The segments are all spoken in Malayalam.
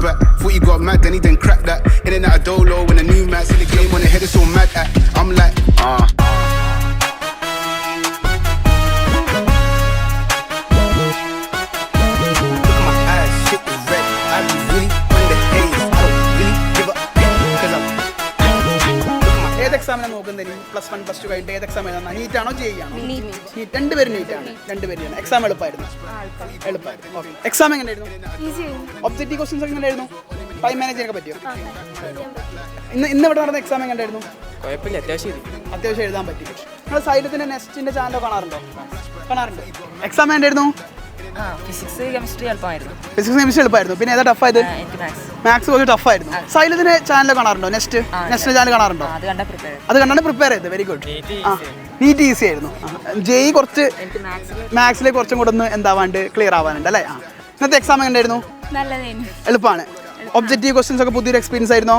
back. Thought you got mad, then he didn't crack that. In and out of dolo when the new mat's in the game, when the head is so mad at. I'm like, Look at my eyes, shit is red. I be really on the haze. I don't really give a cause I'm. ഏത് എക്സാമിനാണ് നോക്കുന്നത്? പ്ലസ് 1 പ്ലസ് 2 കഴിഞ്ഞിട്ട് ഏത് എക്സാം എഴുതുന്നത്? നീറ്റാണോ ജെ ആണോ? നീറ്റ്. രണ്ടുപേരും നീറ്റാണ്. രണ്ടുപേരും എക്സാം എളുപ്പമായിരുന്നു. ഓക്കെ. എക്സാം എങ്ങനെയായിരുന്നു? ഒബ്ജക്റ്റീവ് ക്വസ്റ്റ്യൻസ് എങ്ങനെയായിരുന്നു? ടൈം മാനേജ് ചെയ്യാനൊക്കെ പറ്റിയോ? ഇന്ന് ഇവിടെ നടന്ന എക്സാം എങ്ങനെയായിരുന്നു? അത്യാവശ്യം എഴുതാൻ പറ്റി. നിങ്ങൾ സൈലത്തിന്റെ നെസ്റ്റിന്റെ ചാനൽ കാണാറുണ്ടോ? എക്സാം എങ്ങനെയായിരുന്നു? ഫിസിക്സ് കെമിസ്ട്രി എളുപ്പമായിരുന്നു. ഫിസിക്സ് കെമിസ്ട്രി എളുപ്പമായിരുന്നു. പിന്നെ ഏതാ ടഫായത്? മാത്സ് കുറച്ച് ടഫായിരുന്നു. സൈലത്തിന്റെ ചാനൽ കാണാറുണ്ടോ? നെസ്റ്റിന്റെ ചാനൽ കാണാറുണ്ടോ? അത് കണ്ടാണ് പ്രിപ്പയർ ചെയ്തത്. Very good. നീറ്റ് ഈസി ആയിരുന്നു. ജെഇ കുറച്ച് മാത്സിലേക്ക് കുറച്ചും കൂടെ ഒന്ന് എന്താവാണ്ട് ക്ലിയർ ആവാനുണ്ട് അല്ലേ? ഇന്നത്തെ എക്സാം എങ്ങനെയായിരുന്നു? എളുപ്പമാണ്. ഒബ്ജക്റ്റീവ് ക്വസ്റ്റ്യൻസ് ഒക്കെ പുതിയൊരു എക്സ്പീരിയൻസ് ആയിരുന്നോ?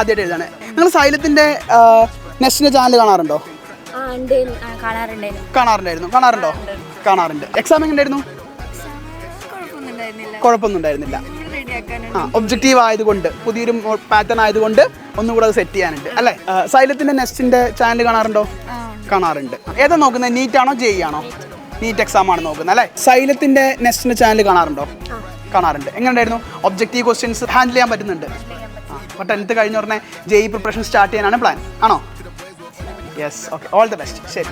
ആദ്യമായിട്ട് എഴുതാണ്. നിങ്ങൾ സൈലത്തിന്റെ നെസ്റ്റിന്റെ ചാനൽ കാണാറുണ്ടോ? കാണാറുണ്ട്. എക്സാം എങ്ങനെയായിരുന്നു? കുഴപ്പമൊന്നും ഉണ്ടായിരുന്നില്ല. ഒബ്ജക്റ്റീവ് ആയതുകൊണ്ട് പുതിയൊരു പാറ്റേൺ ആയതുകൊണ്ട് ഒന്നും കൂടെ അത് സെറ്റ് ചെയ്യാനുണ്ട് അല്ലേ? സൈലത്തിന്റെ നെസ്റ്റിന്റെ ചാനൽ കാണാറുണ്ട്. ഏതാ നോക്കുന്നത്? നീറ്റ് ആണോ ജെഇ ആണോ? നീറ്റ് എക്സാം ആണ് നോക്കുന്നത് അല്ലേ? സൈലത്തിന്റെ നെസ്റ്റിന്റെ ചാനൽ കാണാറുണ്ട്. എങ്ങനെയായിരുന്നു? ഒബ്ജക്റ്റീവ് ക്വസ്റ്റ്യൻസ് ഹാൻഡിൽ ചെയ്യാൻ പറ്റുന്നുണ്ട്. അപ്പോൾ 10th കഴിഞ്ഞ ഉടനെ ജെഇ പ്രിപ്പറേഷൻ സ്റ്റാർട്ട് ചെയ്യാനാണ് പ്ലാൻ ആണോ? Yes. Okay. All the best. ശരി.